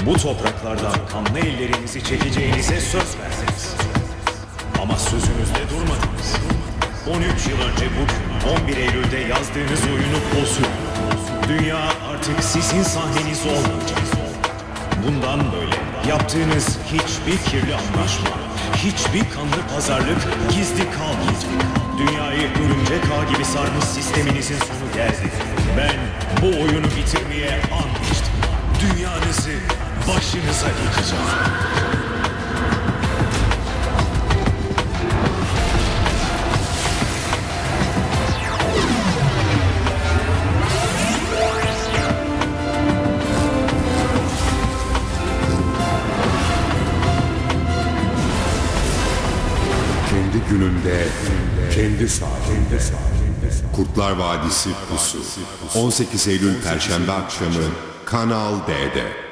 Bu topraklardan kanlı ellerinizi çekeceğinize söz verdiniz. Ama sözünüzde durmadınız. 13 yıl önce bugün 11 Eylül'de yazdığınız oyunu bozuyor. Dünya artık sizin sahneniz olmayacak. Bundan böyle yaptığınız hiçbir kirli anlaşma, hiçbir kanlı pazarlık gizli kalmayacak. Dünyayı örümcek ağ gibi sarmış sisteminizin sonu geldi. Ben bu oyunu bitirmeye ant içtim. Dünyanızı başınıza yıkacağım. Kendi gününde, kendi saatinde. Kurtlar Vadisi Pusu. 18 Eylül Perşembe akşamı Kanal D'de.